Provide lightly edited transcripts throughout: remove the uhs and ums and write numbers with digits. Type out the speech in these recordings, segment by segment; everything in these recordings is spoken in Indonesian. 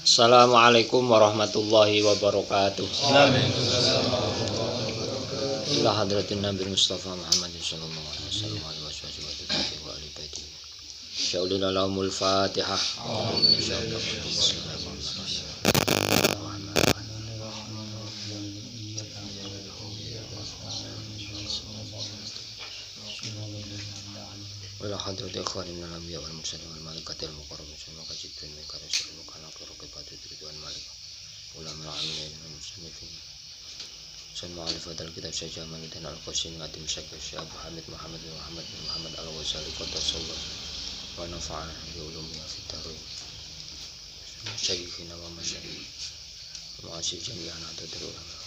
Assalamualaikum warahmatullahi wabarakatuh. Ila hadratin Nabi Mustafa Muhammad sallallahu alaihi wasallam wa alihi wa ali baiti. Syaulillahi lahumul Fatihah. Wala hadrat ikhwanina al-anbiya wal mursalin wal malaikatil muqarrabin sama kajibin mekar rasulullah kana qiraqibatu ridwan malik ulama amilin musannifin san ma'rifatul kitab saja manudan al-qasim ngatim syekh Abu Hamid Muhammad bin Muhammad al-Ghazali qaddasallahu wa nafa'ana bi ulumi fi darin syekhina wa masyayikh mu'asir jami'an atadul ulama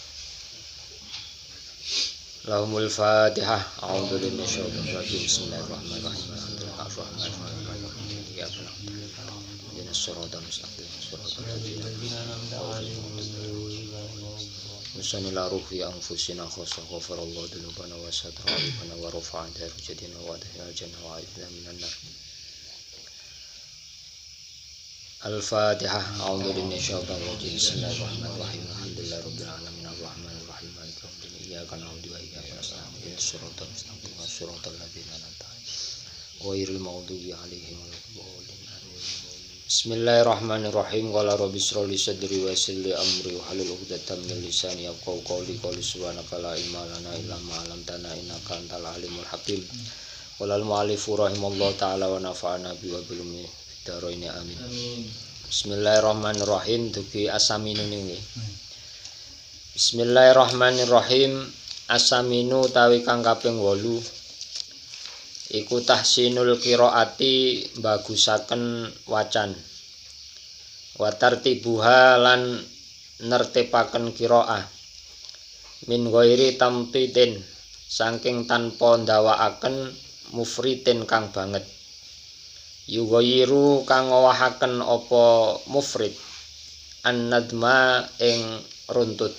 Lahumul Fatihah. A'udzu billahi minasyaitonir rajim. Bismillahirrahmanirrahim. Alhamdulillahirabbil ya Ihdinas siratal mustaqim. Siratal ladzina an'amta 'alaihim ghairil la ruhi anfusina khassa ghafarallahu dzunubana wa satarana wa rafa'a darajatina wa adkhilna jannah wa a'idna minan nar. Al-Fatihah. A'udzu billahi minasyaitonir rajim. Bismillahirrahmanirrahim. Alhamdulillahirabbil alamin arrahmanir rahim maliki yaumiddin. Iyyaka na'budu wa iyyaka nasta'in. Shiratal mustaqim shiratal ladzina an'amta 'alaihim ghairil maghdubi 'alaihim waladdallin. Bismillahirrahmanirrahim. Qala rabbi shrah li sadri wa yassir li amri wahlul 'uqdatam min lisani yafqahu qawli. Subhanaka la ilma lana illa ma 'allamtana innaka antal alimul hakim. Qala al-mu'allif rahimallahu ta'ala wa nafa'ana bi wa bil ummi daraini amin. Bismillahirrahmanirrahim. Dugi asaminu niki. Bismillahirrahmanirrahim. Asaminu tawi kang kaping 8 iku tahsinul qiraati bagusaken wacan wa tartibuha lan nertipaken qiraah min ghairi tamtitin saking tanpa ndawakaken mufritin kang banget yughayyiru kang ngowahaken apa mufrid an-nadma ing runtut.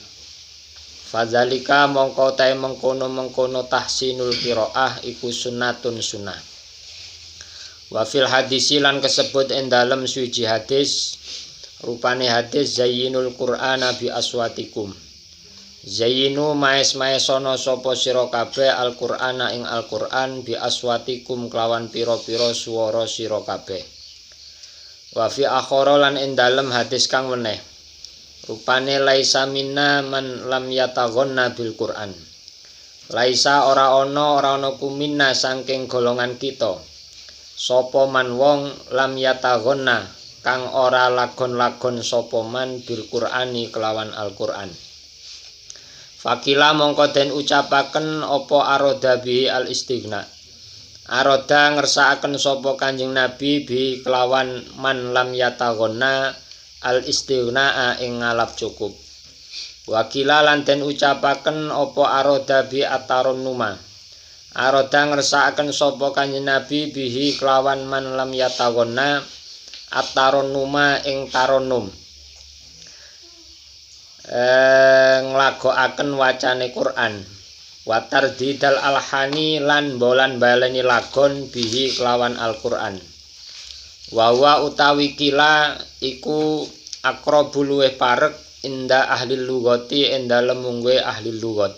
Fadzalika mongko tae mengkono tahsinul qiraah iku sunnatun sunnah. Wa fil hadisi lan kesebut ing dalem suci hadis rupane hadis zayyinul qur'ana bi aswatikum. Zayyinu maes-maesono sapa sira kabeh al-qur'ana ing al-Qur'an bi aswatikum kelawan pira-pira swara sira kabeh. Wa fi akhara lan ing dalem hadis kang meneh rupane laisa minna man lam yataghanna bil Qur'an. Laisa ora ana kumina saking golongan kita. Sapa man wong lam yataghanna kang ora lagon-lagon sapa man bil Qur'ani kelawan Al-Qur'an. Fakila mongko den ucapaken apa aroda bi al istighna. Aroda ngersakaken sapa Kanjeng Nabi bi kelawan man lam yataghanna al-istighnaa ing ngalap cukup. Wakila lan den ucapaken apa aroda bi ataronnuma. Aroda ngersakaken sapa Kanjeng Nabi bihi kelawan man lam yataghanna ataronnuma ing taronnum. Nglagokaken wacane Quran. Wa tardidal alhani lan bolan baleni lagon bihi kelawan Al-Qur'an. Wawa utawi kila iku akrabul luweh parek inda ahli lughati ing dalem mungguhe ahli lughat.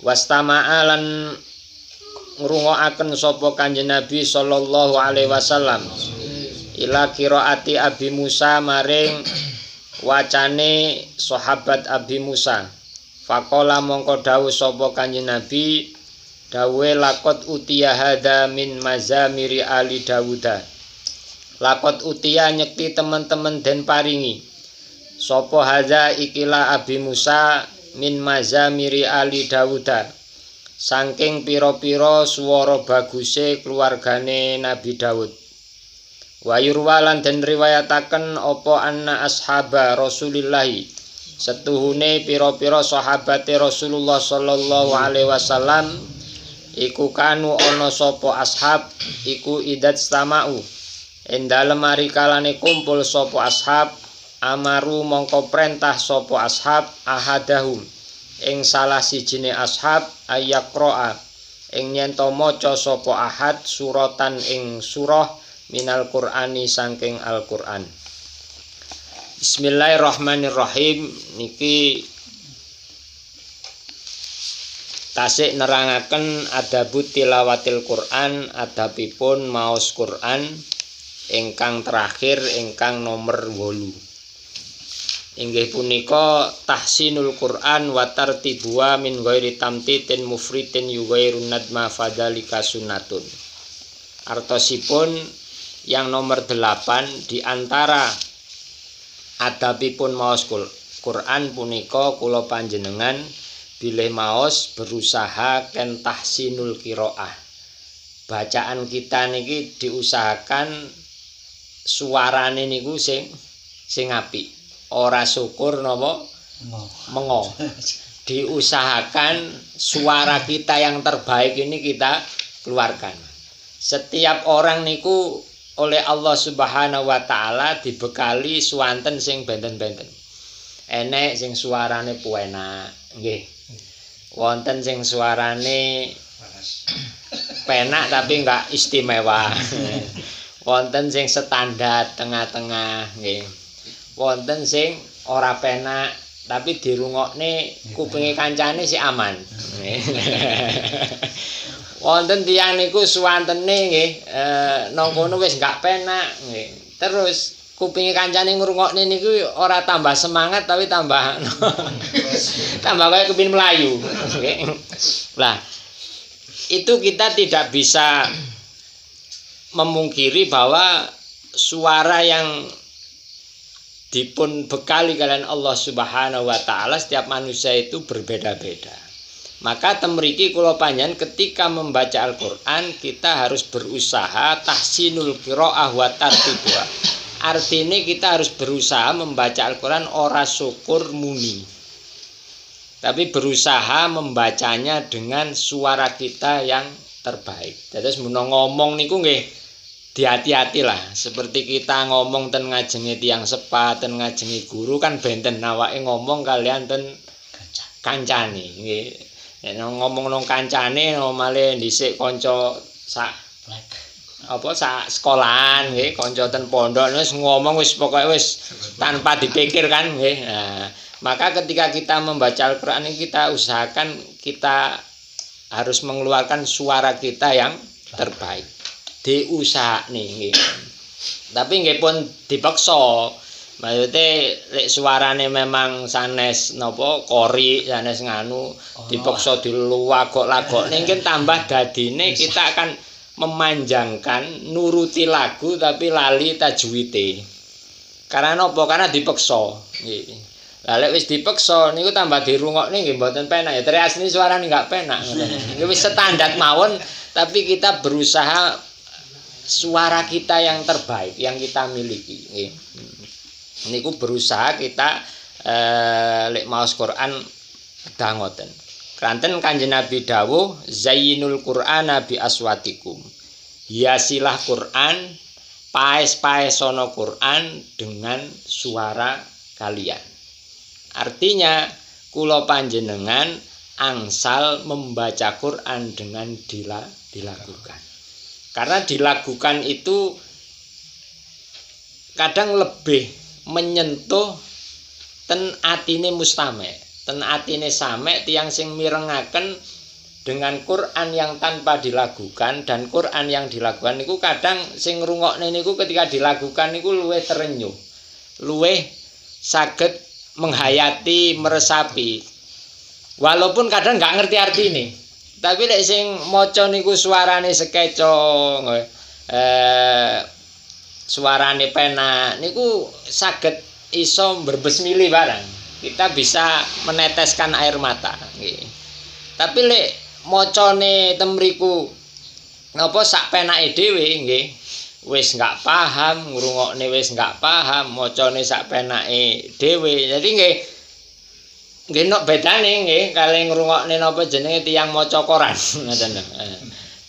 Wastama'a lan ngrungokaken sapa Kanjeng Nabi sallallahu alaihi wasallam ila qiraati Abi Musa maring wacane sahabat Abi Musa. Faqala mongko dawuh sapa Kanjeng Nabi dawuhe laqad utiya hada min mazamiri ali Dawuda. Lakot utia nyekti teman-teman den paringi sapa haza ikilah Abi Musa min mazamiri ali Dawuda saking pira-pira swara baguse keluargane Nabi Daud. Wa yurwalan den riwayataken apa anna ashaba Rasulillahi setuhune pira-pira sahabate Rasulullah sallallahu alaihi wasallam iku kanu ana sapa ashab iku idat samau ing dalem ari kalane kumpul sapa ashab amaru mongko perintah sapa ashab ahadahum ing salah sijine ashab ayaqra'a ing yen to maca sapa ahad suratan ing surah minal Qur'ani saking Al-Qur'an. Bismillahirrahmanirrahim. Niki tasik nerangaken adabut tilawatil Quran, adabipun maos Quran ingkang terakhir ingkang nomor 8. Inggih punika tahsinul Quran wa tartibuha min ghairi tamtitin mufritin yughairun nadma fadzalika sunnatun. Artosipun yang nomor 8 di antara adabipun maos Quran punika kula panjenengan bilih maos berusaha ken tahsinul qiraah. Bacaan kita niki diusahakan suarane niku sing apik. Ora syukur napa mengo. Diusahakan suara kita yang terbaik ini kita keluarkan. Setiap orang niku oleh Allah Subhanahu wa taala dibekali swanten sing benten-benten. Enek sing suarane penak, nggih. Wonten sing suarane penak tapi enggak istimewa. Wonten sing standar tengah-tengah, nggih. Wonten sing ora penak tapi dirungokne kupinge kancane sik aman. Wonten tiyang niku suwantene nggih nang kono wis gak penak nggih. Terus kupinge kancane ngrungokne niku ora tambah semangat tapi tambah tambah kaya kepin melayu nggih. Lah itu kita tidak bisa memungkiri bahwa suara yang dipun bekali kalian Allah Subhanahu wa taala setiap manusia itu berbeda-beda. Maka temriki kula panjenengan ketika membaca Al-Qur'an kita harus berusaha tahsinul qiraah wa tartibuha. Artinya kita harus berusaha membaca Al-Qur'an ora syukur muni. Tapi berusaha membacanya dengan suara kita yang terbaik. Terus menawa ngomong niku nggih dihati-hatilah. Seperti kita ngomong ten ngajengi tiyang sepat, ten ngajengi guru kan benten awake ngomong kalian ten kancane nggih. Nek ngomong nang kancane male dhisik kanca sak sekolahan nggih, kanca ten pondok wis ngomong wis pokoke wis tanpa dipikir kan nggih. Nah, maka ketika kita membaca Al-Qur'an ini kita usahakan kita harus mengeluarkan suara kita yang terbaik. Diusahakne nggih. Tapi nggih pun dipaksa. Maksudnya lek suarane memang sanes napa kori sanes nganu dipaksa diluwagok-lagok mungkin tambah dadine kita akan memanjangkan nuruti lagu tapi lali tajwite. Karena napa? Karena dipaksa nggih. Lah lek wis dipaksa niku tambah dirungokne nggih mboten penak ya. Triasni suarane enggak penak ngoten. Nggih wis standar mawon tapi kita berusaha suara kita yang terbaik yang kita miliki nggih. Niku berusaha kita lek maos Quran dangoten. Kanten Kanjeng Nabi dawuh zayyinul Qur'ana bi aswatikum. Hiasilah Quran, paes-paesono Quran dengan suara kalian. Artinya kula panjenengan angsal membaca Quran dengan dilakukan. Karena dilakukan itu kadang lebih menyentuh ten atine mustame, ten atine same tiyang sing mirengaken dengan Quran yang tanpa dilakukan dan Quran yang dilakukan niku kadang sing ngrungokne niku ketika dilakukan niku luwih terenyuh, luwih saged menghayati, meresapi. Walaupun kadang nggak ngerti artine. Tapi lek sing maca niku suarane sekeco suarane penak niku saged iso berbesmili barang. Kita bisa meneteskan air mata nggih. Tapi lek macane temriku napa sak penake dhewe nggih wis enggak paham, ngrungokne wis enggak paham, macane sak penake dhewe. Jadi nggih nok bedane nggih kali ngrungokne napa jenenge tiyang maca koran ngoten.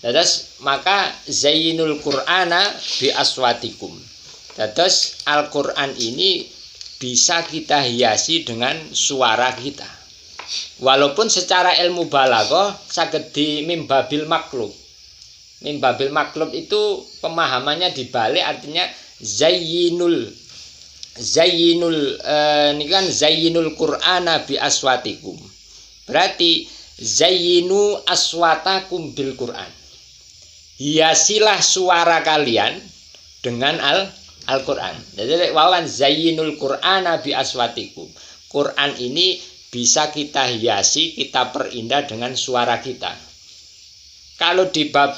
Dados maka zayyinul Qur'ana bi aswatikum. Dados Al-Qur'an ini bisa kita hiasi dengan suara kita. Walaupun secara ilmu balaghah saged di mimbabil maklub. Mimbabil maklub itu pemahamannya dibalik artinya zayyinul zayyinul ini kan zayyinul Qur'ana bi aswatikum. Berarti zayyinu aswatakum bil Qur'an. Hiasilah suara kalian dengan Al-Qur'an. Jadi wawan zayyinul Qur'ana bi aswatikum. Quran ini bisa kita hiasi, kita perindah dengan suara kita. Kalau di bab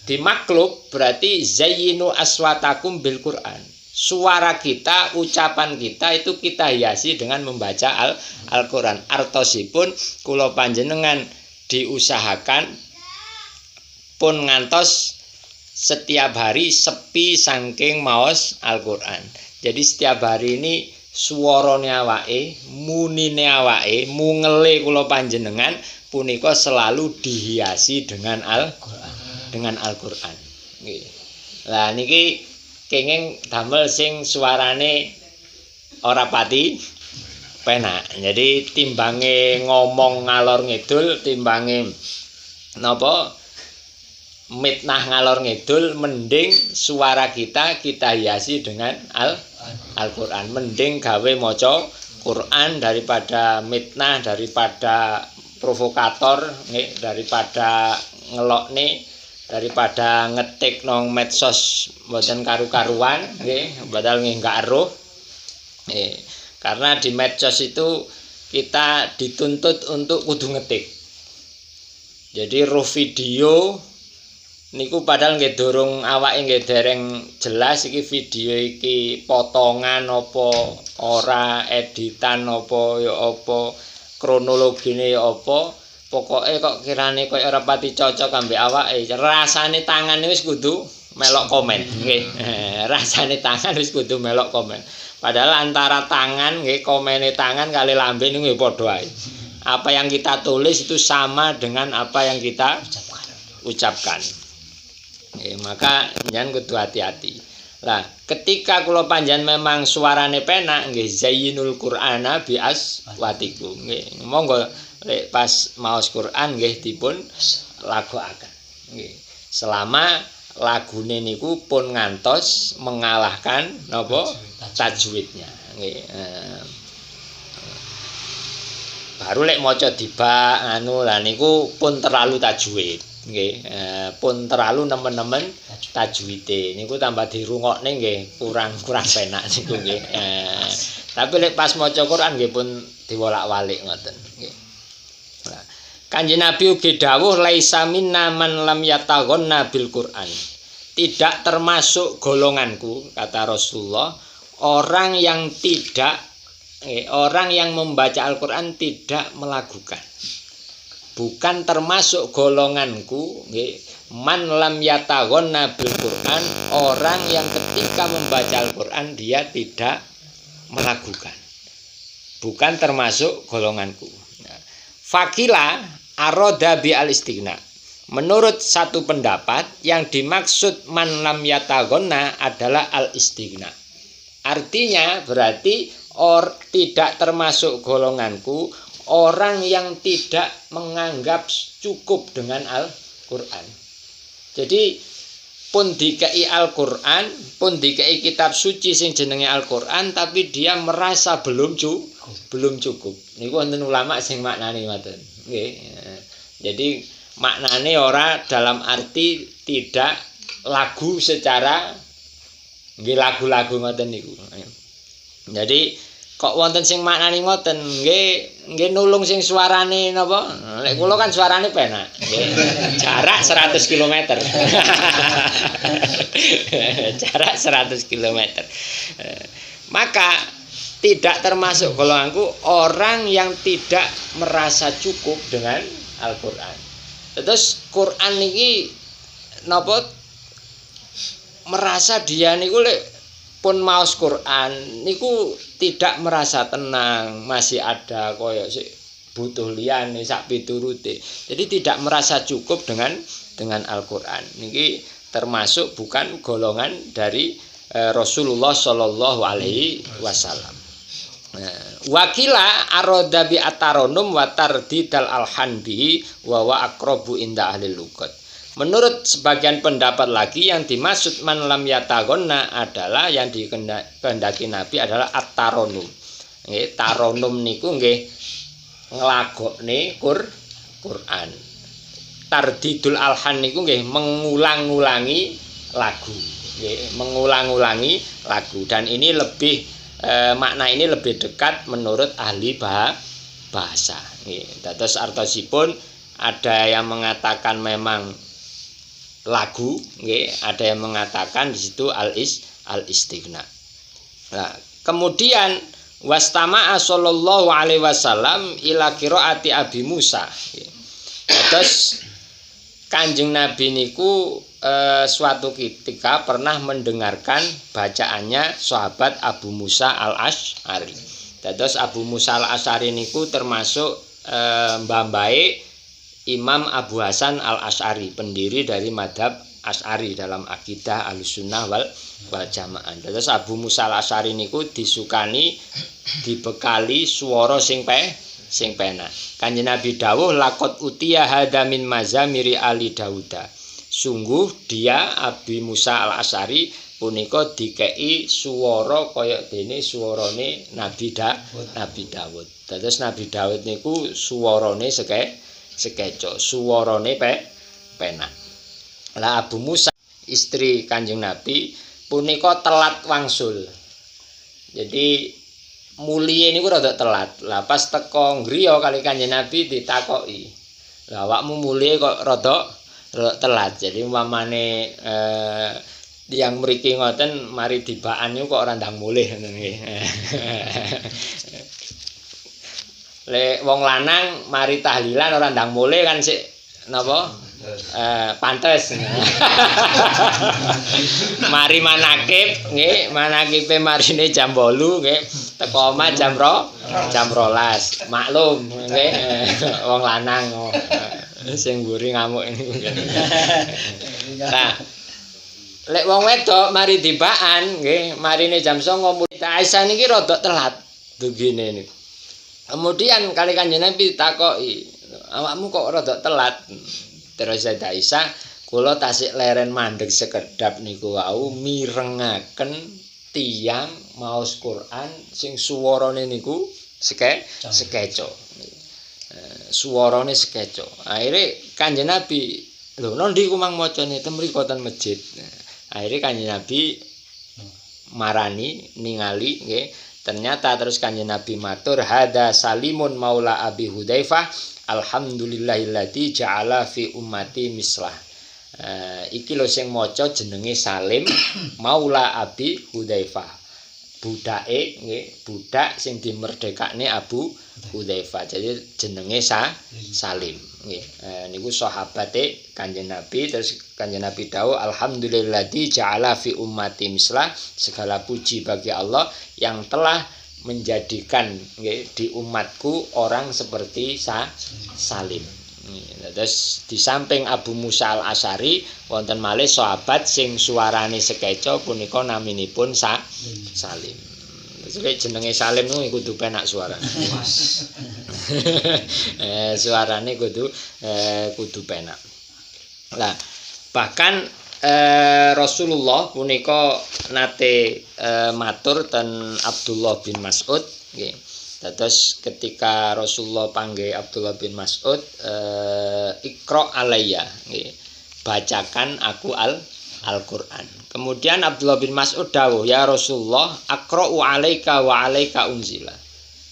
di makhluk berarti zayyinu aswatakum bil Qur'an. Suara kita, ucapan kita itu kita hiasi dengan membaca Al-Qur'an. Artosipun kula panjenengan diusahakan pun ngantos setiap hari sepi saking maos Al-Qur'an. Jadi setiap hari ini suarane awake, munine awake, mungele kula panjenengan punika selalu dihiasi dengan Al-Qur'an. Nggih. Lah niki kenging damel sing suarane ora pati penak. Jadi timbange ngomong ngalor ngidul, timbange napa mitnah ngalor ngidul, mending suara kita hiasi dengan Al-Qur'an. Mending gawe maca Qur'an daripada mitnah, daripada provokator, nggih, daripada ngelokne, daripada ngetik nang medsos mboten karu-karuan, nggih, padahal nggih gak eruh. Karena di medsos itu kita dituntut untuk kudu ngetik. Jadi roh video niku padahal nggih durung awake nggih dereng jelas iki video iki potongan apa ora, editan apa ya apa, kronologine ya apa. Pokoke kok kirane koyo ora pati cocok ambek awake. Rasane tangan wis kudu melok komen, nggih. Rasane tangan wis kudu melok komen. Padahal antara tangan nggih, komene tangan kali lambe niku padha ae. Apa yang kita tulis itu sama dengan apa yang kita ucapkan. Maka jangan kudu hati-hati. Lah, ketika kula panjenengan memang suarane penak nggih zayyinul Qur'ana bi aswatikum. Nggih, monggo lek pas maos Quran nggih dipun lagokaken. Nggih. Selama lagune niku pun ngantos mengalahkan napa tajwidnya. Nggih. Baru lek maca dibak anu lah niku pun terlalu tajwid. Nggih. Pun terlalu nemen-nemen tajwide. Niku tambah dirungokne nggih kurang penak niku nggih. Tapi lek pas maca Quran nggih pun diwolak-walik ngoten. Nggih. Kanjeng Nabi ugi dawuh laisa minna man lam yataghanna bil Qur'an. Tidak termasuk golonganku, kata Rasulullah, orang yang membaca Al-Qur'an tidak melagukan. Bukan termasuk golonganku, man lam yataghanna bil Qur'an, orang yang ketika membaca Al-Qur'an dia tidak melagukan. Bukan termasuk golonganku. Fakila aroda bi al-istighna. Menurut satu pendapat yang dimaksud man lam yataghanna adalah al-istighna. Artinya berarti tidak termasuk golonganku orang yang tidak menganggap cukup dengan Al-Qur'an. Jadi pun dikei Al-Qur'an, pun dikei kitab suci sing jenenge Al-Qur'an tapi dia merasa belum cukup. Niku wonten ulama sing maknane ngoten. Nggih. Jadi maknane ora dalam arti tidak lagu secara nggih lagu-lagu ngoten niku. Jadi kok wonten sing maknane ngoten, nggih nulung sing suarane napa? Lek kula kan suarane penak. Nggih. Jarak 100 km. Jarak 100 km. Maka tidak termasuk golonganku orang yang tidak merasa cukup dengan Al-Qur'an. Terus Quran niki napa merasa dia niku lek pun maos Quran niku tidak merasa tenang, masih ada koyo sik butuh liyane sak piturute. Jadi tidak merasa cukup dengan Al-Qur'an. Niki termasuk bukan golongan dari Rasulullah Shallallahu alaihi wasallam. Wakila aroda bi ataronum wa tardidal alhan bihi wa aqrabu inda ahli lugat. Menurut sebagian pendapat lagi yang dimaksud man lam yatagonna adalah yang dikehendaki Nabi adalah at-taronum. Nggih, taronum niku nggih nglagokne Quran. Tardidul alhan niku nggih mengulang-ulangi lagu. Nggih, mengulang-ulangi lagu dan ini lebih makna ini lebih dekat menurut ahli bahasa. Nggih, dados artosipun ada yang mengatakan memang lagu, nggih, ada yang mengatakan di situ al-istighna. Nah, kemudian wastama'a sallallahu alaihi wasallam ila qiraati Abi Musa. Terus Kanjeng Nabi niku suatu ketika pernah mendengarkan bacaannya sahabat Abu Musa al-Asy'ari. Terus Abu Musa al-Asy'ari niku termasuk mbambae Imam Abu Hasan al-Asy'ari, pendiri dari madhab Asy'ari dalam akidah Ahlussunnah wal Jamaah. Terus Abu Musa al-Asy'ari niku disukani dibekali swara sing penak. Kanjeng Nabi dawuh laqad utiya hada min mazamiri ali Dauda. Sungguh dia Abi Musa al-Asy'ari punika dikei swara kaya dene swarane Nabi Daud. Terus Nabi Daud niku swarane sekeco, suwarane penak. Lah Abu Musa istri Kanjeng Nabi punika telat wangsul. Jadi muliye niku rada telat. Lah pas teko ngriya kali Kanjeng Nabi ditakoki. Lah awakmu muliye kok rada telat. Jadi umpamane yang mriki ngoten mari dibaan niku kok ora ndang mulih ngoten nggih. Lek wong lanang mari tahlilan ora ndang mulih kan sik napa? Pantes. Mari manakib nggih, manakibe marine jam 8 nggih, teko omah jam 12. Maklum nggih, wong lanang sing mburi ngamuk niku. Nah, lek wong wedok mari dibaan nggih, marine jam 09.00 mulih. Aisyah niki rada telat dugine niku. Kemudian kali Kanjeng Nabi takoki, awakmu kok rada telat? Terus Sayyidah Aisyah, kula tasik leren mandeg sekedap niku wau mirengaken tiyang maos Quran sing suwarane niku sekeco. Suwarane sekeco. Akhire Kanjeng Nabi, lho nondi ku mang macane ten mriko ten masjid. Akhire Kanjeng Nabi marani ningali nggih. Ternyata terus Kanjeng Nabi matur hada Salimun maula Abi Hudzaifah alhamdulillahilladzi ja'ala fi ummati mislah. Iki lho sing maca jenenge Salim maula Abi Hudzaifah. Budake nggih, budak sing dimerdekakne Abu Hudzaifah. Jadi jenenge Salim nggih. Niku sahabate Kanjeng Nabi. Terus Kanjeng Nabi dawuh alhamdulillahilladzi ja'ala fi ummati mislah. Segala puji bagi Allah yang telah menjadikan di umatku orang seperti Salim. Terus di samping Abu Musa al-Asy'ari wonten malih sahabat sing suarane sekeco punika naminipun Salim. Terus jenenge Salim niku kudu penak suarane. Suarane kudu penak. Lah bahkan Rasulullah punika nate matur ten Abdullah bin Mas'ud nggih. Terus ketika Rasulullah panggil Abdullah bin Mas'ud, Iqra alayya nggih. Bacakan aku Al-Qur'an. Kemudian Abdullah bin Mas'ud dawuh, "Ya Rasulullah, aqra'u 'alaika wa 'alaika unzila."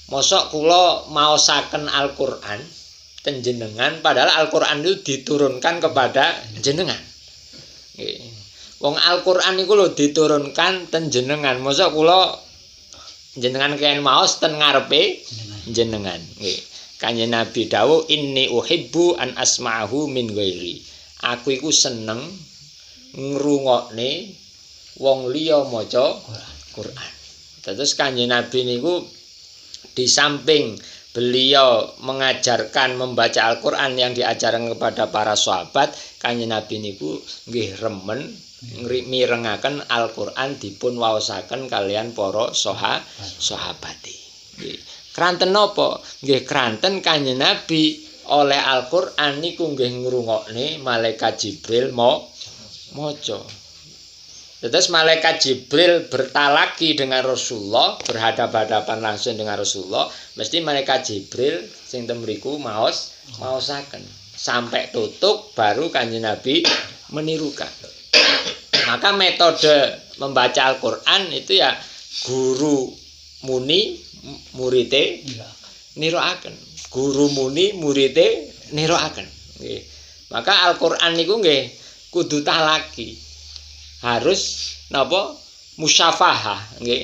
Mosok kula maosaken Al-Qur'an ten jenengan padahal Al-Qur'an itu diturunkan kepada jenengan. Wong Al-Qur'an niku lho diturunkan ten jenengan. Mosok kula jenengan kene maos ten ngarepe jenengan. Nggih. Kanjeng Nabi dawuh inni uhibbu an asma'ahu min ghairi. Aku iku seneng ngrungokne wong liya maca Quran. Terus Kanjeng Nabi niku di samping beliau mengajarkan membaca Al-Qur'an yang diajarkan kepada para sahabat, Kanjeng Nabi niku nggih remen mirengaken Al-Qur'an dipun waosaken kalian para sahabate. Nggih. Kranten napa? Nggih kranten Kanjeng Nabi oleh Al-Qur'an niku nggih ngrungokne malaikat Jibril maca. Terus malaikat Jibril bertalaki dengan Rasulullah, berhadapan-hadapan langsung dengan Rasulullah, mesti malaikat Jibril sing temriku maosaken. Sampai tutup baru Kanjeng Nabi menirukan. Maka metode membaca Al-Qur'an itu ya guru muni murite niroaken. Guru muni murite niroaken. Nggih. Maka Al-Qur'an niku nggih kudu talaki. Harus napa musyafahah nggih.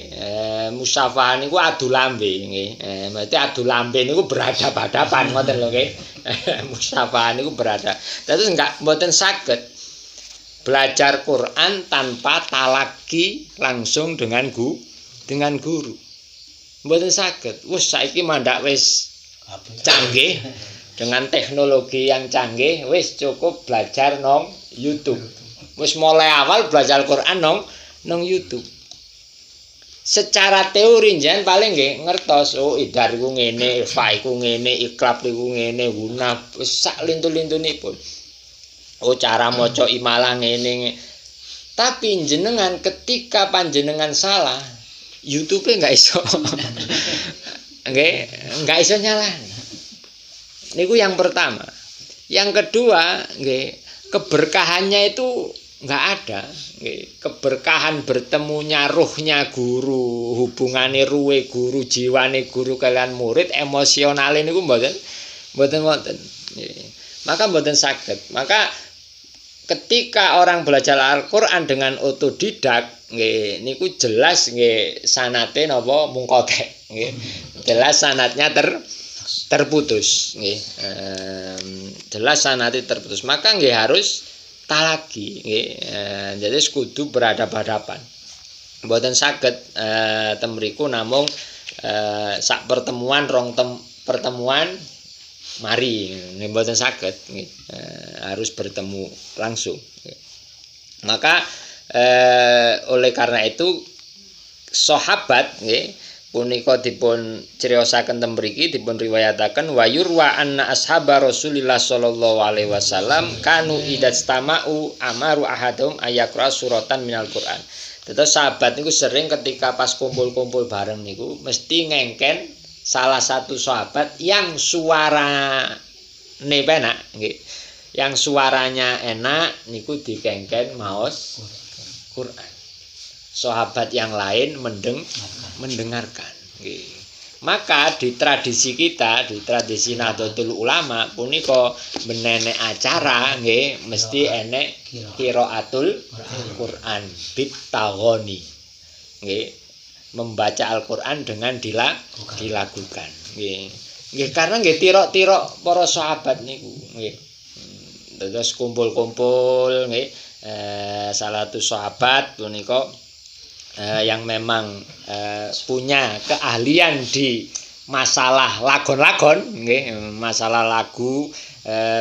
Musyafahah niku adu lambe nggih. Berarti adu lambe niku berhadapan-hadapan ngoten lho nggih. Musyafahah niku berhadapan. Terus enggak mboten saged belajar Quran tanpa talaki langsung dengan guru. Mboten saged. Wis saiki mandak wis canggih dengan teknologi yang canggih, wis cukup belajar nang YouTube. Wis mulai awal belajar Al-Qur'an nang YouTube. Secara teori jan paling nggih ngertos idar iku ngene, fa iku ngene, iklab iku ngene, guna sak lintu-lintunipun. Cara maca imalah ngene. Tapi jenengan ketika panjenengan salah, YouTube enggak iso. Nggih, enggak iso nyalahne. Niku yang pertama. Yang kedua, nggih, keberkahannya itu enggak ada. Nggih, keberkahan bertemunya ruhnya guru, hubungane ruwe guru, jiwane guru kalian murid, emosionale niku mboten wonten. Maka mboten saged. Maka ketika orang belajar Al-Qur'an dengan otodidak, nggih, niku jelas nggih sanate napa mungkotek, nggih. Jelas sanatnya terputus, nggih. Jelas sanate terputus. Maka nggih harus talaki, nggih. Jadi kudu berhadapan-hadapan. Mboten saged temriku namung sak pertemuan pertemuan mari nggih mboten saged nggih. Harus bertemu langsung. Maka oleh karena itu sahabat nggih punika dipun criosaken ten mriki dipun riwayataken wa yurwa anna ashabar Rasulillah sallallahu alaihi wasallam kanu idatstama'u amaru ahadum ayaqra suratan minal Qur'an. Terus sahabat niku sering ketika pas kumpul-kumpul bareng niku mesti ngengken salah satu sahabat yang suarane penak nggih. Yang suaranya enak niku dikengken maos Quran. Sahabat yang lain mendengarkan. Nggih. Maka di tradisi kita, di tradisi Nahdlatul Ulama punika menenek acara nggih mesti enek qiraatul Quran bitaghani. Nggih. Membaca Al-Qur'an dengan dilakukan. Nggih. Nggih karena nggih tirok-tirok para sahabat niku nggih. Terus kumpul-kumpul nggih salah satu sahabat punika yang memang punya keahlian di masalah lagon-lagon nggih, masalah lagu,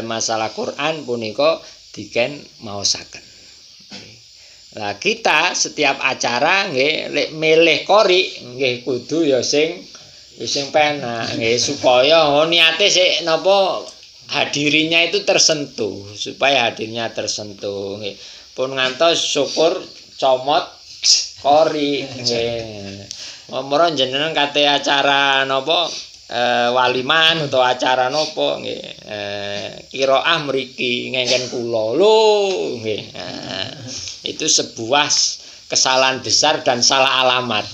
masalah Quran punika diken maosaken. Lah kita setiap acara nggih lek milih qori nggih kudu ya sing penak nggih supaya niate sik napa hadirinya itu tersentuh, supaya hadirnya tersentuh nggih. Pun ngantos syukur comot qori nggih. Momoro jenengan kate acara napa waliman utawa acara napa nggih. Qiraah mriki ngengken kula lho nggih. Itu sebuah kesalahan besar dan salah alamat.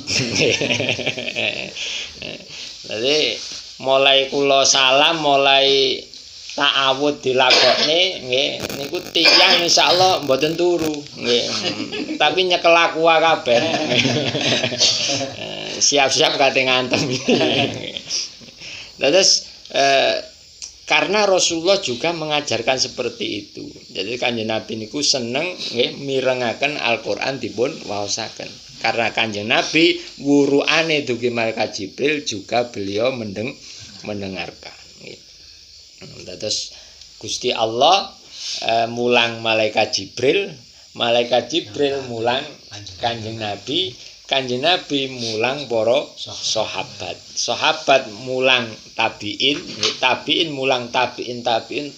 Jadi mulai kula salam mulai ta'awud dilakokne nggih niku tiyang insyaallah mboten turu nggih. Tapi nyekel aku kabeh. Siap-siap kate ngantem. Terus karena Rasulullah juga mengajarkan seperti itu. Jadi Kanjeng Nabi niku seneng nggih mirengaken Al-Qur'an dipun waosaken. Karena Kanjeng Nabi wuruane dugi malaikat Jibril juga beliau mendengarkan. Terus Gusti Allah mulang malaikat Jibril mulang Kanjeng Nabi, Kanjeng Nabi mulang para sahabat. Sahabat mulang tabiin, tabiin mulang tabiin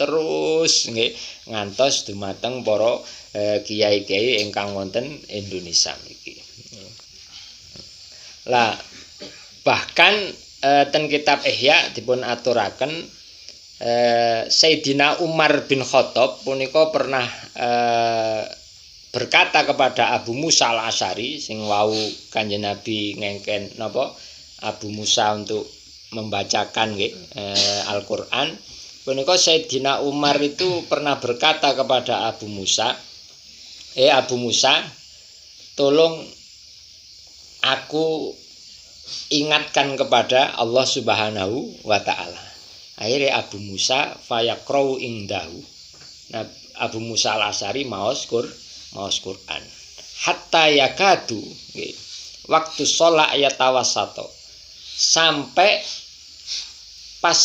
terus nggih ngantos dumateng para kiai-kiai ingkang wonten Indonesia niki. Lah bahkan ten kitab Ihya dipun aturaken Sayyidina Umar bin Khattab punika pernah berkata kepada Abu Musa al-Asy'ari sing wau Kanjeng Nabi ngengken napa Abu Musa untuk membacakan Al-Qur'an. Punika Sayyidina Umar itu pernah berkata kepada Abu Musa, Abu Musa, tolong aku ingatkan kepada Allah Subhanahu wa taala. Akhirnya Abu Musa fayaqra'u indahu. Nah, Abu Musa al-Asy'ari maos Quran. Hatta yakadu waktu sholat yatawassato. Sampai pas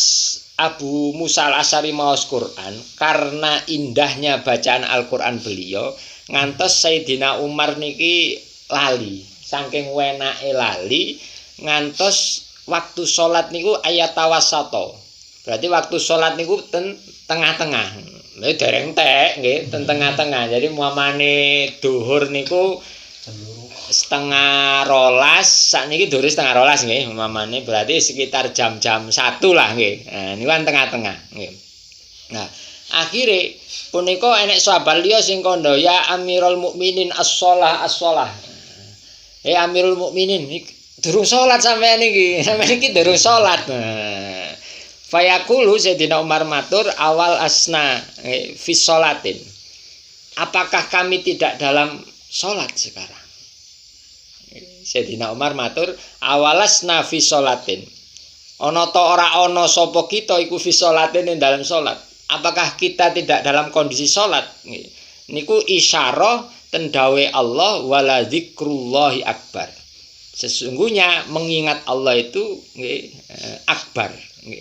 Abu Musa al-Asy'ari maos Quran, karena indahnya bacaan Al-Qur'an beliau, ngantos Sayyidina Umar niki lali, saking wenake lali, ngantos waktu sholat niku ayatawassato. Berarti waktu sholat niku tengah-tengah. Lha dereng tek nggih ten tengah-tengah. Jadi muamane dhuhur niku setengah rolas, sakniki dhuwur setengah rolas nggih muamane berarti sekitar jam-jam 1 lah nggih. Nah niku kan tengah-tengah nggih. Nah, akhire punika enek sahabat liya sing kandha ya Amirul Mukminin as-shalah as-shalah. Amirul Mukminin durung salat sampean iki. Sampean iki durung salat. Fayaqulu Sayyidina Umar matur awal asna fi sholatin. Apakah kami tidak dalam salat sekarang? Sayyidina Umar matur awalasna fi sholatin. Ana ta ora ana sapa kita iku fi sholatin ing dalam salat. Apakah kita tidak dalam kondisi salat? Niku isyarah tendawe Allah wala dzikrullahi akbar. Sesungguhnya mengingat Allah itu akbar,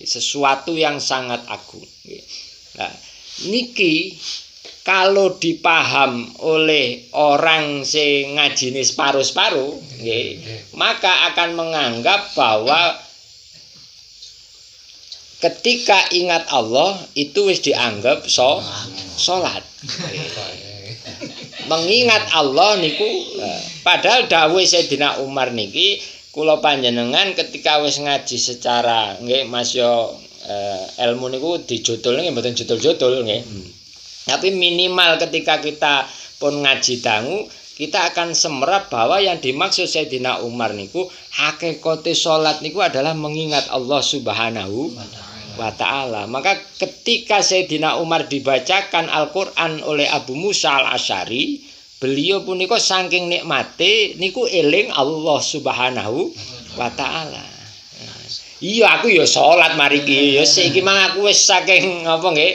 sesuatu yang sangat agung. Nah, niki kalau dipaham oleh orang sing ngajine separuh-separuh, maka akan menganggap bahwa ketika ingat Allah itu wis dianggap salat. Mengingat Allah niku padahal dawuh Sayyidina Umar niki kula panjenengan ketika wis ngaji secara nggih Mas yo ilmu niku dijodol nggih mboten jodol-jodol nggih. Tapi minimal ketika kita pun ngaji dangu kita akan semerap bahwa yang dimaksud Sayyidina Umar niku hakikate salat niku adalah mengingat Allah Subhanahu wa ta'ala. Maka ketika Sayyidina Umar dibacakan Al-Qur'an oleh Abu Musa al-Asy'ari, beliau punika saking nikmate niku eling Allah Subhanahu wa ta'ala. Iya aku ya salat mari iki ya saiki mang aku wis saking apa nggih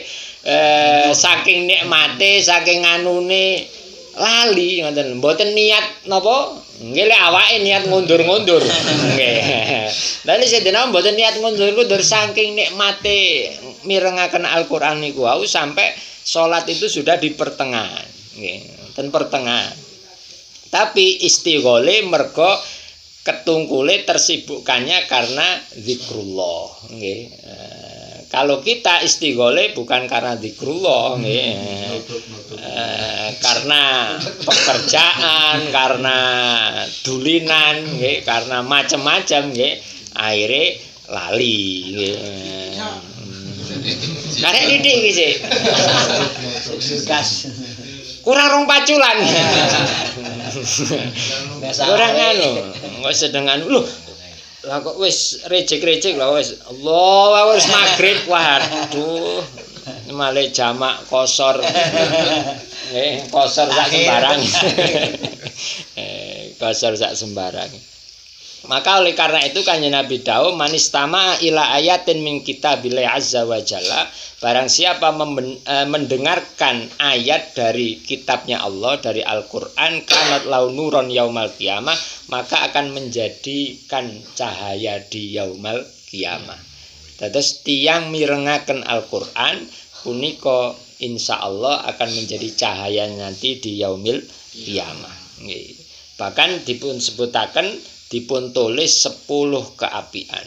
saking nikmate saking anune lali ngoten mboten niat napa nggih lek awake niat ngundur-ngundur nggih. Lah nek Sayyidina mboten niat ngundur-ngundur saking nikmate mirengaken Al-Qur'an niku wau sampai salat itu sudah di pertengahan nggih, ten pertengahan. Tapi istighole mergo ketungkule tersibukkannya karena zikrullah nggih. Kalau kita istighole bukan karena zikrullah nggih. Karena pekerjaan, karena dulinan nggih, karena macam-macam nggih, akhire lali nggih. Karek titik iki sih. Kurang rong paculan. Kurang anu, kok sedengan lho. Lah kok wis recek-recek lah wis. Allah wis magrib waduh. Male jamak kosor. Kosor sak sembarang. Kosor sak sembarang. Maka oleh karena itu Kanjeng Nabi dawuh manistama ila ayatin min kitabillahi azza wa jalla, barang siapa mendengarkan ayat dari kitabnya Allah dari Al-Qur'an kanat lau nuron yaumal qiyamah, maka akan menjadikan cahaya di yaumal qiyamah. Terus tiang mirengaken Al-Qur'an punika insyaallah akan menjadi cahaya nanti di yaumil qiyamah. Bahkan dipun sebutaken dipun tulis 10 keapian.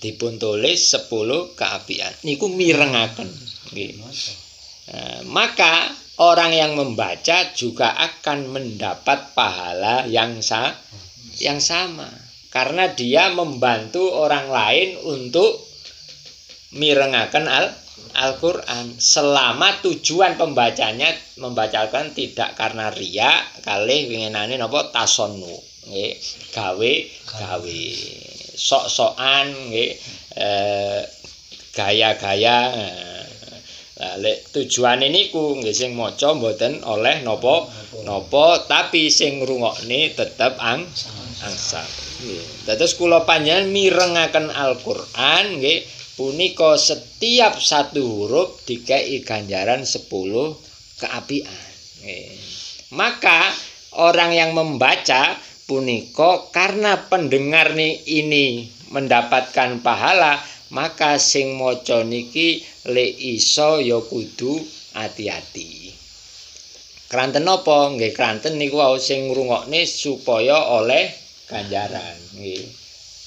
Dipun tulis 10 keapian. Niku mirengaken nggih. Maka orang yang membaca juga akan mendapat pahala yang sama karena dia membantu orang lain untuk mirengaken Al-Qur'an selama tujuan membacakan tidak karena riya kalih winginane napa tasonnu nggih gawe sok-sokan nggih gaya-gaya. Lek tujuane niku nggih sing maca mboten oleh napa tapi sing ngrungokne tetep angsal. Nggih. Dados kula panjenengan mirengaken Al-Qur'an nggih punika setiap satu huruf dikei ganjaran 10 keapian. Nggih. Maka orang yang membaca punika karena pendengar ini mendapatkan pahala, maka sing maca niki lek iso ya kudu ati-ati. Kranten napa? Nggih kranten niku wau sing ngrungokne supaya oleh ganjaran nggih.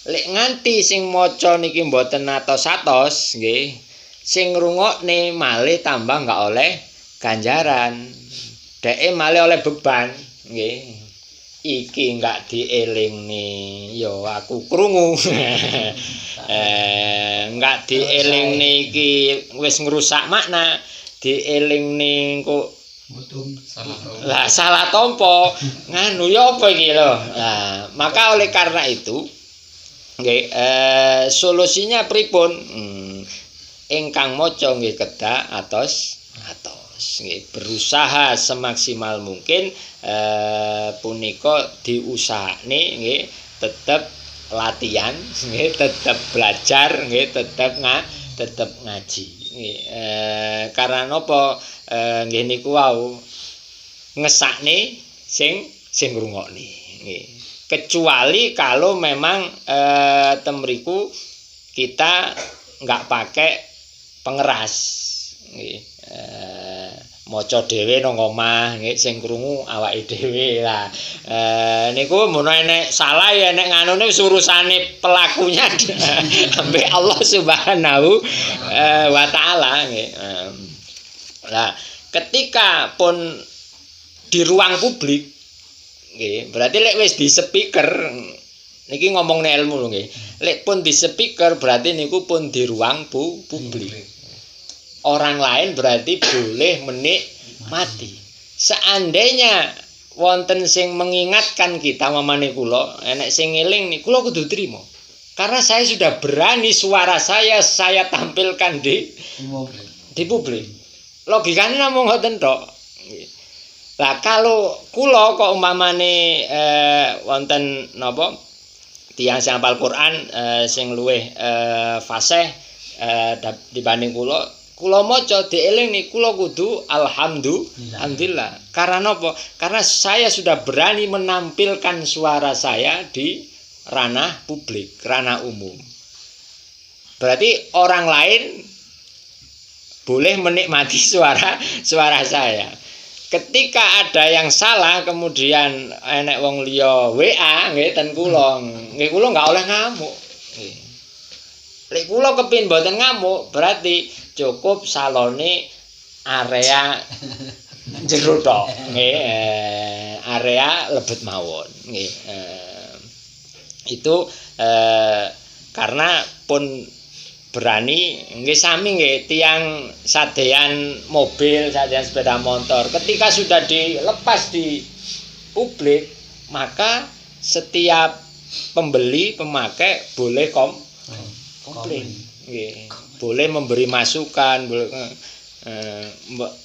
Lek nganti sing maca niki mboten atos-atos nggih, sing ngrungokne malih tambah enggak oleh ganjaran. Dheke malih oleh beban nggih. Iki enggak dielingne ya aku krungu. Enggak dielingne iki wis ngrusak makna, dielingne kok lah salah tompo nganu ya apa iki lho. Nah, maka oleh karena itu nggih solusinya pripun? Ingkang maca nggih kedah atos nggih berusaha semaksimal mungkin punika diusahane nggih tetep latihan nggih tetep belajar nggih tetep ngaji nggih karena napa nggih niku wau ngesakne sing ngrungokne nggih kecuali kalau memang temriku kita nggak pakai pengeras nggih maca dhewe nang omah nggih sing krungu awake dhewe lah. Niku mun enek salah ya nek nganune wis urusane pelakunya ambek Allah Subhanahu wa taala nggih. Lah ketika pun di ruang publik nggih berarti lek wis di speaker niki ngomongne ilmu lho nggih. Lek pun di speaker berarti niku pun di ruang publik. Orang lain berarti boleh menikmati. Seandainya wonten sing mengingatkan kita mamane kula, enek sing ngeling nih, kula kudu trimo. Karena saya sudah berani suara saya tampilkan di publik. Logikane namung ngoten tok. Lah kalau kula kok umpamane wonten napa tiyang sing hafal Quran sing luwih fasih dibanding kula maca dieling nih kula kudu alhamdulillah. Karena apa? Karena saya sudah berani menampilkan suara saya di ranah publik, ranah umum. Berarti orang lain boleh menikmati suara saya. Ketika ada yang salah kemudian enek wong liya WA nggih ten kula, nggih kula enggak oleh ngamuk. Nggih. Lek kula kepin mboten ngamuk, berarti cukup salone area jero tok nggih, area lebet mawon nggih. Itu karena pun berani nggih sami nggih tiyang sadean mobil, sadean sepeda motor. Ketika sudah dilepas di publik, maka setiap pembeli, pemakai boleh komplain. Nggih. Boleh memberi masukan, boleh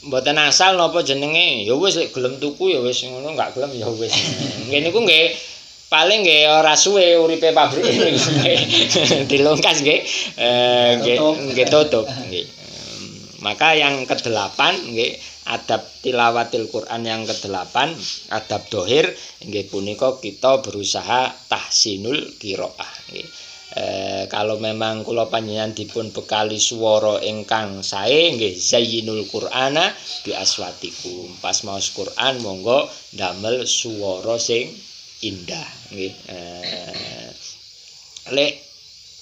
mboten asal napa jenenge ya wis lek gelem tuku ya wis ngono, enggak gelem ya wis. Nggih niku nggih paling nggih ora suwe uripe pabrik niku dilongkas nggih nggih tutup nggih. Maka yang kedelapan nggih adab tilawatil Quran yang kedelapan adab dohir nggih punika kita berusaha tahsinul qiraah nggih. Kalau memang kula panjenengan dipun bekali swara ingkang sae nggih zayyinul qur'ana bi aswatikum. Pas maos Quran monggo damel swara sing indah nggih. Lek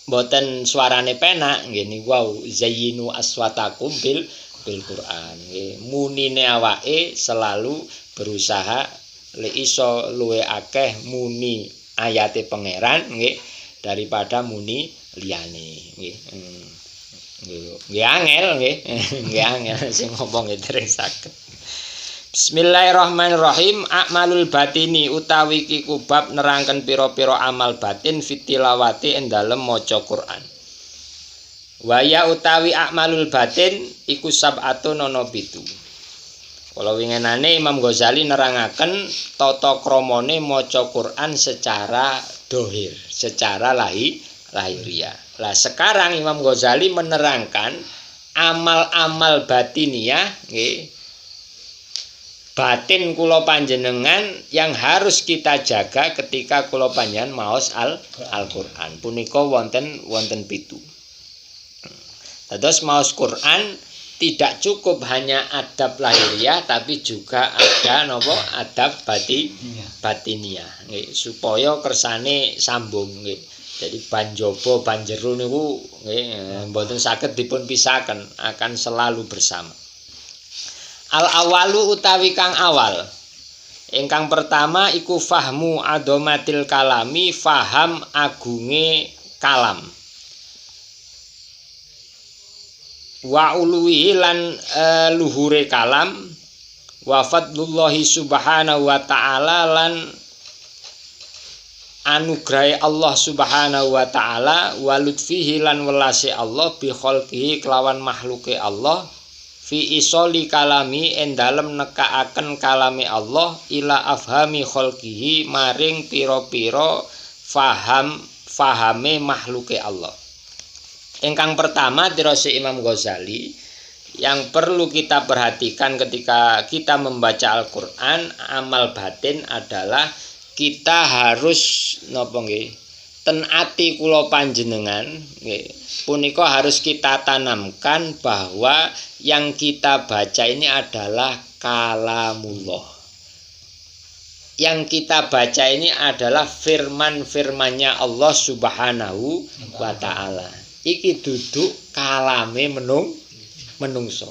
mboten suarane penak nggih niku wau zayyinu aswatakum bil Quran nggih. Munine awake selalu berusaha lek iso luwe akeh muni ayate pangeran nggih daripada muni liyane nggih. Nggih angel nggih. Nggih angel sing ngomong terus saged. Bismillahirrahmanirrahim. A'malul batini utawi iki kubab nerangken pira-pira amal batin fitilawati ing dalem maca Quran. Waya utawi a'malul batin iku sab'atun ana 7. Kala winginane Imam Ghazali nerangaken tata kramane maca Quran secara dohir, secara lahiriah. Lah sekarang Imam Ghazali menerangkan amal-amal batiniah nggih. Batin kula panjenengan yang harus kita jaga ketika kula panjenengan maos Al-Qur'an. Punika wonten 7. Dados maos Quran tidak cukup hanya adab lahiriah tapi juga ada napa adab batiniah nggih supaya kersane sambung nggih. Jadi banjaba banjero niku nggih mboten saged dipun pisahaken, akan selalu bersama. Al-awalu utawi kang awal. Ingkang pertama iku fahmu adomatil kalami, faham agunge kalam. Wa uluwi lan luhure kalam, wa fadlullahi subhanahu wa ta'ala lan anugrahe Allah subhanahu wa ta'ala, wa lutfihi lan welase Allah bi khalqihi kelawan makhluke Allah, fi isoli kalami en dalem nekaaken kalami Allah ila afhami khalqihi maring pira-pira fahame makhluke Allah. Ingkang pertama dirose Imam Ghazali yang perlu kita perhatikan ketika kita membaca Al-Qur'an amal batin adalah kita harus napa nggih ten ati kula panjenengan nggih punika harus kita tanamkan bahwa yang kita baca ini adalah kalamullah. Yang kita baca ini adalah firman-firmannya Allah Subhanahu wa ta'ala. Iki duduk kalame menungso.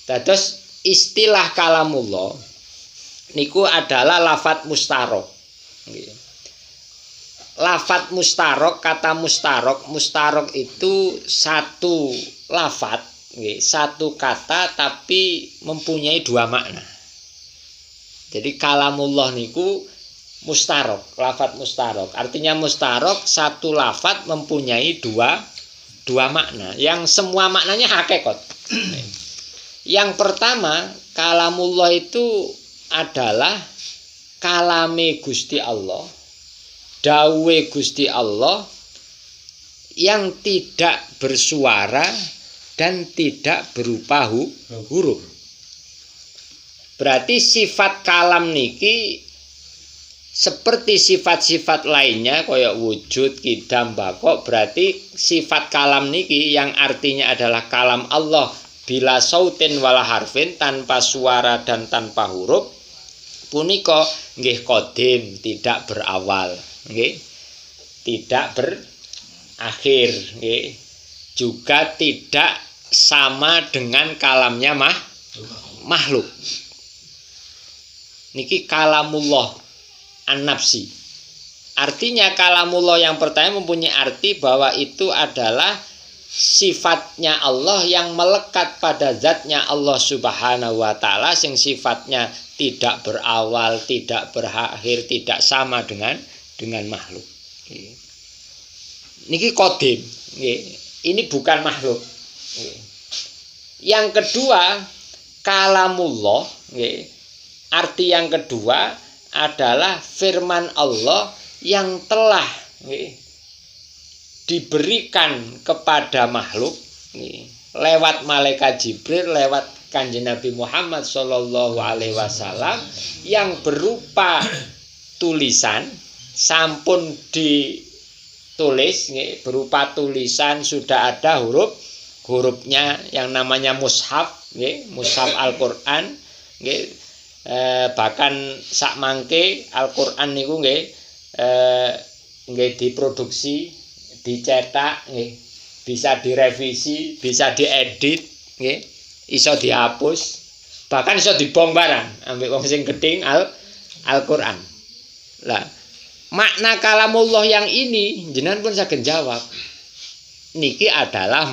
Dados istilah kalamullah niku adalah lafat mustarok. Lafat mustarok, kata mustarok itu satu lafat, satu kata tapi mempunyai dua makna. Jadi kalamullah niku mustarok, lafat mustarok. Artinya mustarok satu lafat mempunyai dua makna yang semua maknanya hakikat. Yang pertama, kalamullah itu adalah kalame Gusti Allah, dawe Gusti Allah yang tidak bersuara dan tidak berupa huruf. Berarti sifat kalam niki seperti sifat-sifat lainnya kaya wujud, kidam, bako. Berarti sifat kalam niki yang artinya adalah kalam Allah bila sautin wala harfin, tanpa suara dan tanpa huruf, punika nggih qadim, tidak berawal, nggih. Tidak berakhir, nggih. Juga tidak sama dengan kalamnya makhluk. Niki kalamullah an-nafsi. Artinya kalamullah yang pertama mempunyai arti bahwa itu adalah sifatnya Allah yang melekat pada zatnya Allah Subhanahu wa ta'ala, yang sifatnya tidak berawal, tidak berakhir, tidak sama dengan makhluk. Niki qadim, ini bukan makhluk. Yang kedua, kalamullah, arti yang kedua adalah firman Allah yang telah diberikan kepada makhluk lewat malaikat Jibril, lewat Kanjeng Nabi Muhammad sallallahu alaihi wasallam, yang berupa tulisan sampun tulis nggih, berupa tulisan sudah ada hurufnya yang namanya mushaf nggih, mushaf Al-Qur'an nggih. Bahkan sak mangke Al-Qur'an niku nggih nggih diproduksi, dicetak nggih, bisa direvisi, bisa diedit nggih, iso dihapus, bahkan iso dibong barang ambek wong sing gedeng Al-Qur'an. Lah, makna kalamullah yang ini jenengan pun saged jawab. Niki adalah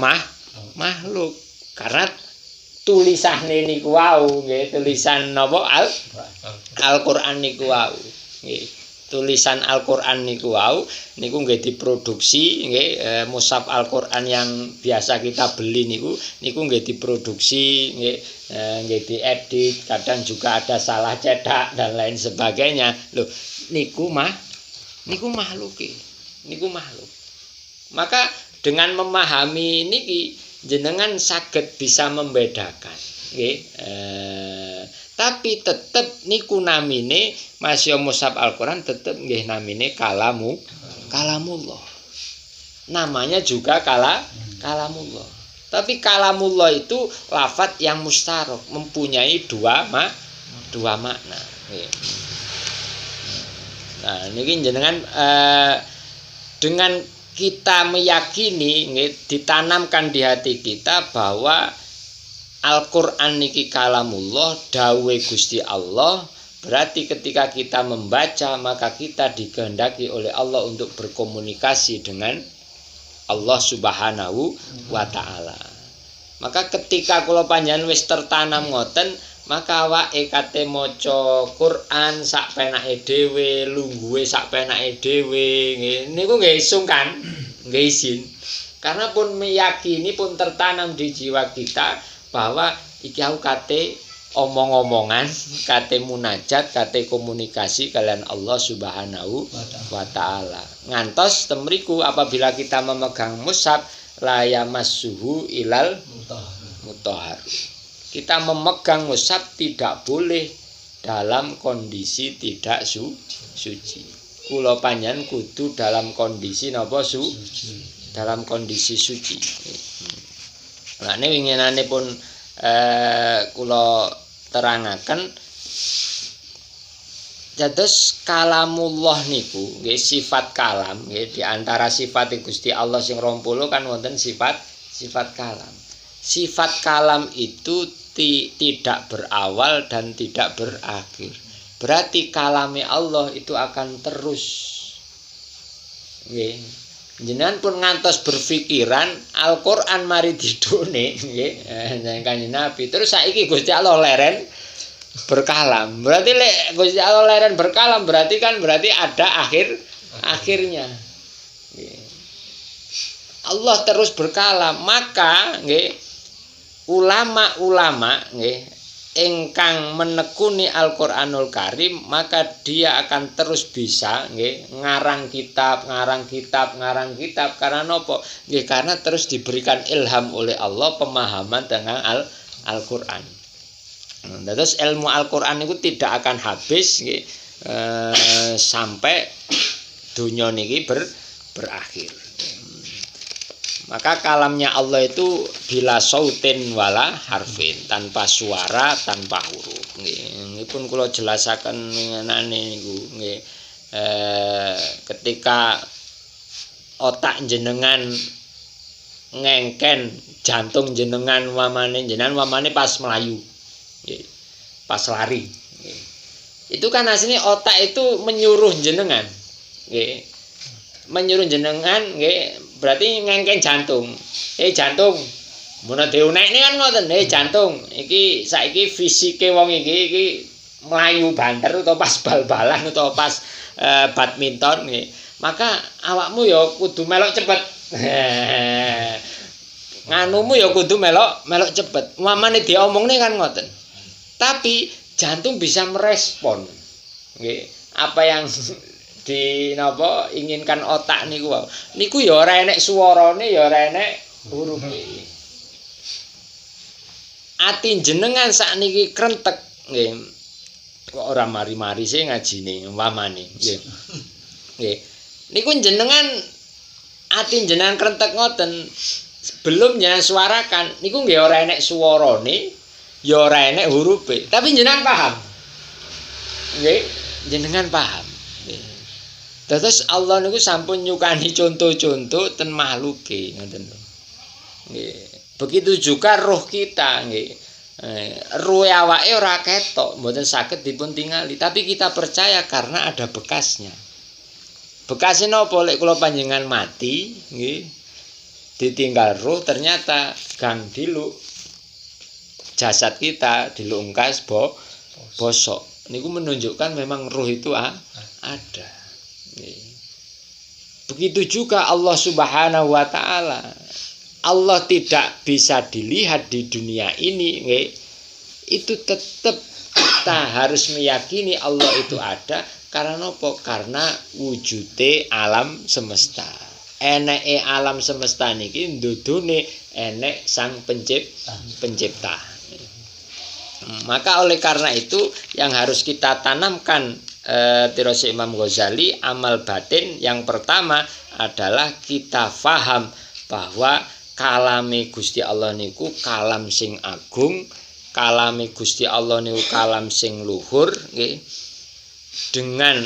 makhluk. Karena tulisane niku wau nggih, tulisan napa Al-Qur'an niku wau nggih. Tulisan Al-Qur'an niku wau niku nggih diproduksi nggih, mushaf Al-Qur'an yang biasa kita beli niku nggih diproduksi nggih, nggih diedit, kadang juga ada salah cetak dan lain sebagainya. Loh, niku makhluk. Maka dengan memahami niki jenengan saged bisa membedakan nggih. Tapi tetep niku namine masya mushaf Al-Qur'an tetep nggih namine kalamullah. Namanya juga kalamullah. Tapi kalamullah itu lafadz yang mustarok, mempunyai dua makna. Nah, niki jenengan dengan kita meyakini ditanamkan di hati kita bahwa Al-Qur'an niki kalamullah, dawuhe Gusti Allah, berarti ketika kita membaca maka kita dikehendaki oleh Allah untuk berkomunikasi dengan Allah Subhanahu wa taala. Maka ketika kula panjenengan wis tertanam ngoten, maka awake kate maca Quran sak penake dhewe, lungguhe sak penake dhewe, niku nggih sungkan, nggih izin. Karena pun meyakini, pun tertanam di jiwa kita bahwa iki aku kate omong-omongan, kate munajat, kate komunikasi kalian Allah Subhanahu wa taala. Ngantos temriku apabila kita memegang mushaf la yamassuhu ilal mutahhar. Kita memegang mushaf tidak boleh dalam kondisi tidak suci. Kula panjenengan kudu dalam kondisi napa dalam kondisi suci. Nah ini winginane pun kula terangaken dados kalamullah niku nggih sifat kalam nggih, di antara sifat Gusti Allah sing 20 kan wonten sifat kalam. Sifat kalam itu tidak berawal dan tidak berakhir. Berarti kalame Allah itu akan terus. Nggih. Jenengan pun ngantos berpikiran Al-Qur'an mari didone nggih, Kanjeng Nabi. Terus saiki Gusti Allah leren berkalam. Berarti lek Gusti Allah leren berkalam berarti ada akhirnya. Nggih. Allah terus berkalam, maka nggih ulama-ulama nggih ingkang menekuni Al-Qur'anul Karim, maka dia akan terus bisa nggih ngarang kitab karena nopo? Nggih karena terus diberikan ilham oleh Allah pemahaman tentang Al-Qur'an. Terus ilmu Al-Qur'an itu tidak akan habis nggih sampai dunia niki berakhir. Maka kalamnya Allah itu bila sautin wala harfin, tanpa suara, tanpa huruf. Nggih pun kula jelasaken ngenane niku nggih. Ketika otak jenengan ngengken jantung jenengan wamane pas melayu. Nggih. Pas lari. Nggih. Itu kan aslinya otak itu menyuruh jenengan. Nggih. Menyuruh jenengan nggih berarti ngengken jantung. Jantung. Mun diunek ini kan ngoten, jantung. Iki saiki fisike wong iki mlayu banter utawa pas bal-balan utawa pas badminton nggih. Maka awakmu ya kudu melok cepet. Nganumu ya kudu melok cepet. Mamane diomongne kan ngoten. Tapi jantung bisa merespon. Nggih. Apa yang inginkan otak niku wae. Niku ya ora enek suarane, ya ora enek hurufe. Ati jenengan sakniki krentek nggih. Kok ora mari-mari sih ngajine umpamane nggih. Nggih. Niku jenengan ati jenengan krentek ngoten belum jenengan suarakan niku nggih ora enek swarane ya ora enek hurufe tapi jenengan paham nggih jenengan paham nggih terus Allah niku sampun nyukani contoh-contoh ten makhluke ngoten nggih begitu juga roh kita nggih ruh awake ora ketok mboten saged dipun tingali tapi kita percaya karena ada bekasnya. Bekasnya napa lek kula panjenengan mati nggih ditinggal ruh ternyata gang diluk jasad kita dilungkas bosok niku menunjukkan memang ruh itu ada nggih. Begitu juga Allah Subhanahu wa taala Allah tidak bisa dilihat di dunia ini, nggih. Itu tetap kita harus meyakini Allah itu ada karena apa? Karena wujude alam semesta. Eneke alam semesta niki ndudune enek sang pencipta. Maka oleh karena itu yang harus kita tanamkan tirose Imam Ghazali amal batin yang pertama adalah kita faham bahwa kalame Gusti Allah niku kalam sing agung, kalame Gusti Allah niku kalam sing luhur nggih. Dengan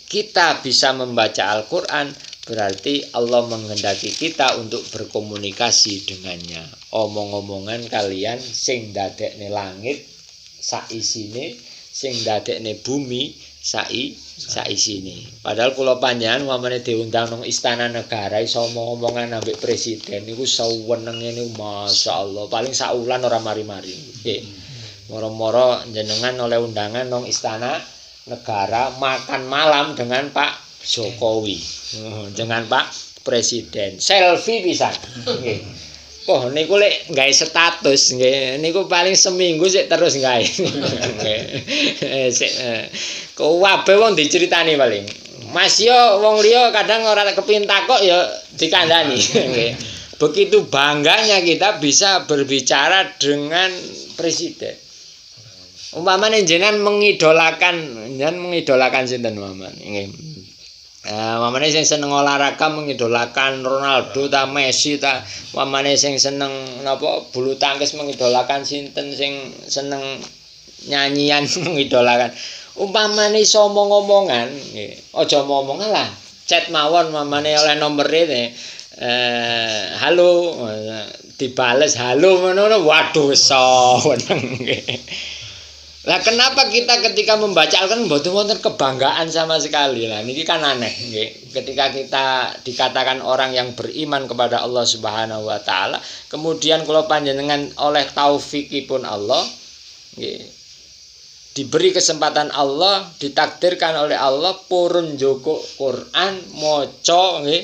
kita bisa membaca Al-Qur'an berarti Allah menghendaki kita untuk berkomunikasi dengannya. Omong-omongan kalian sing dadekne langit sak isine, sing dadekne bumi saisine. Padahal kula panjenengan umpamane diundang nang istana negara iso omong-omongan ambek presiden niku sawenenge niku masyaallah paling saulan ora mari-mari. Nggih. Moro-moro jenengan oleh undangan nang istana negara makan malam dengan Pak Jokowi. Dengan Pak Presiden. Selfie pisan. Nggih. Oh niku lek gawe status nggih niku paling seminggu sik terus gawe. Kabeh wong diceritani paling. Mas yo wong liya kadang ora kepintak kok ya dikandani nggih. Begitu bangganya kita bisa berbicara dengan presiden. Umpamane jenengan mengidolakan sinten umpamane nggih. Mamane sing seneng olahraga mengidolakan Ronaldo ta Messi ta mamane sing seneng napa bulu tangkis mengidolakan sinten sing seneng nyanyian mengidolakan umpamane iso omong-omongan nggih aja omongan lah chat mawon mamane oleh nomere halo dibales halo ngono waduh seneng nggih. Lah kenapa kita ketika membaca Al-Qur'an mboten wonten kebanggaan sama sekali. Lah niki kan aneh nggih. Ketika kita dikatakan orang yang beriman kepada Allah Subhanahu wa taala, kemudian kula panjenengan oleh taufikipun Allah nggih. Diberi kesempatan Allah, ditakdirkan oleh Allah purun njogo Quran maca nggih.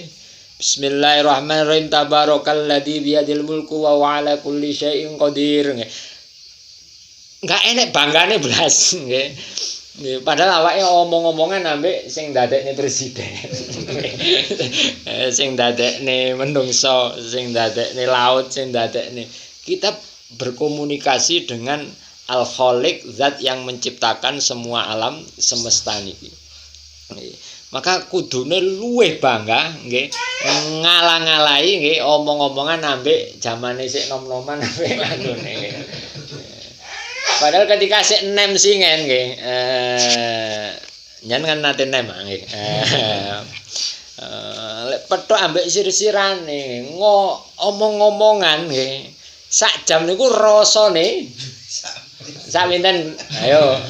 Bismillahirrahmanirrahim tabarakalladzi biyadil mulku wa ala kulli syai'in qadir nggih. Enggak enek banggane blas nggih. Padahal awake omong-omongan ambek sing dadekne presiden. Sing dadekne menungso, sing dadekne laut, sing dadekne kita berkomunikasi dengan Al-Khaliq zat yang menciptakan semua alam semesta niki. Maka kudune luwih bangga nggih ngalang-alahi nggih omong-omongan ambek zamane sik nom-noman ambek ngene. Padahal ketika sik nem singen nggih njenengan nate nem nggih. Lek petok ambek sir-sirane omong-omongan nggih. Sak jam niku rasane sak pinten ayo.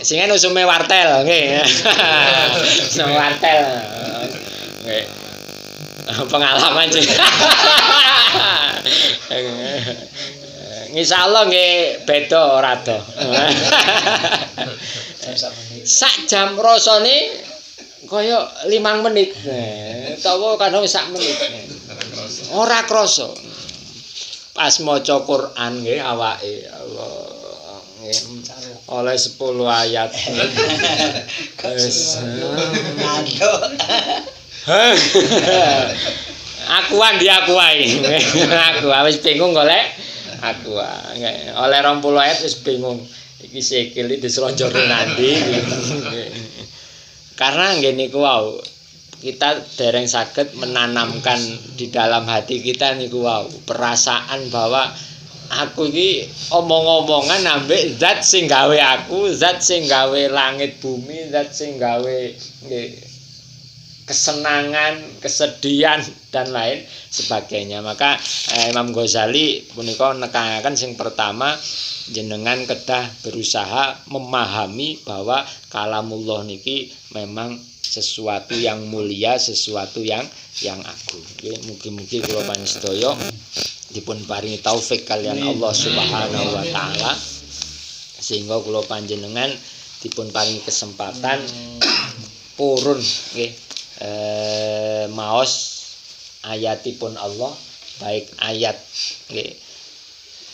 Singen usume wartel nggih. Usume wartel. Nggih. Pengalaman sih. Insyaallah nggih beda ora do. Sak jam rasane kaya 5 menit. Utawa kadang sak menit. Ora krasa. Pas maca Quran nggih awake Allah nggih oleh 10 ayat. Akuan diakuai. Aku wis bingung golek aku oleh 20 ayat wis bingung iki sikil iki dislonjorne nanti. Karena ngene niku wau kita dereng saged menanamkan di dalam hati kita niku wau perasaan bahwa aku iki omong-omongan ambek zat sing gawe aku, zat sing gawe langit bumi, zat sing gawe kesenangan, kesedihan dan lain sebagainya. Maka Imam Ghazali punika nekakaken sing pertama jenengan kedah berusaha memahami bahwa kalamullah niki memang sesuatu yang mulia, sesuatu yang agung. Mugi-mugi kula panjenengan dipun paringi taufik kalian Allah Subhanahu wa taala sehingga kula panjenengan dipun paringi kesempatan purun nggih maos ayatipun Allah baik ayat nggih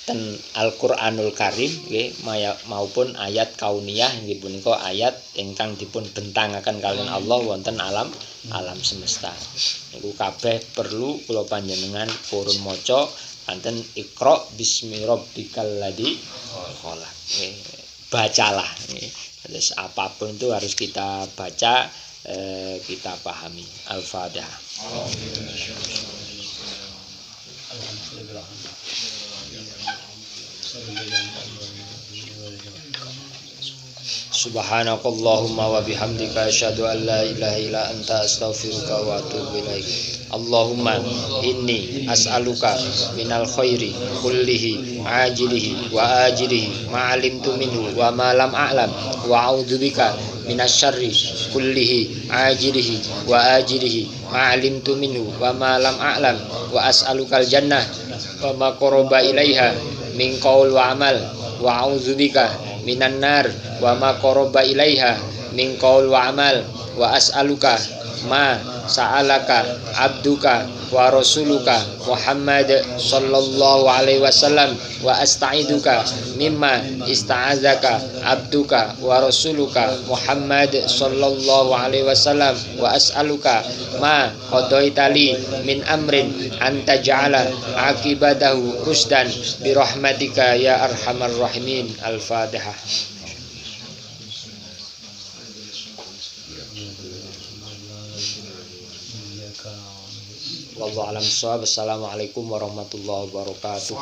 ten Al-Qur'anul Karim nggih maupun ayat kauniyah inggih punika ayat ingkang dipun bentangaken kalian Allah wonten alam semesta. Niku kabeh perlu kula panjenengan purun maca kanten Iqra bismi rabbikal ladzi khalaq. Bacalah nggih. Terus apapun itu harus kita baca, kita pahami. Al-Fatihah. Subhanakallahumma wa bihamdika asyhadu an la ilaha illa anta astaghfiruka wa atubu ilaik. Allahumma inni as'aluka minal khairi kullihi ajilihi wa ajilihi ma 'alimtu minhu wa ma lam a'lam wa a'udzubika minasyarri kullihi ajilihi wa ajilihi ma 'alimtu minhu wa ma lam a'lam wa as'alukal jannah wa ma qaraba ilaiha min qaul wa amal wa a'udzubika minan nar wa ma qaraba ilaiha min qaul wa amal wa as'aluka ma sa'alaka abduka wa rasuluka Muhammad sallallahu alaihi wasallam wa asta'iduka mimma ista'azaka abduka wa rasuluka Muhammad sallallahu alaihi wasallam wa as'aluka ma qadaitali min amrin anta ja'ala akibatahu rusdan bi rahmatika ya arhamar rahimin. Al-Fatihah. Wallahu a'lam bishawab. Assalamualaikum warahmatullahi wabarakatuh.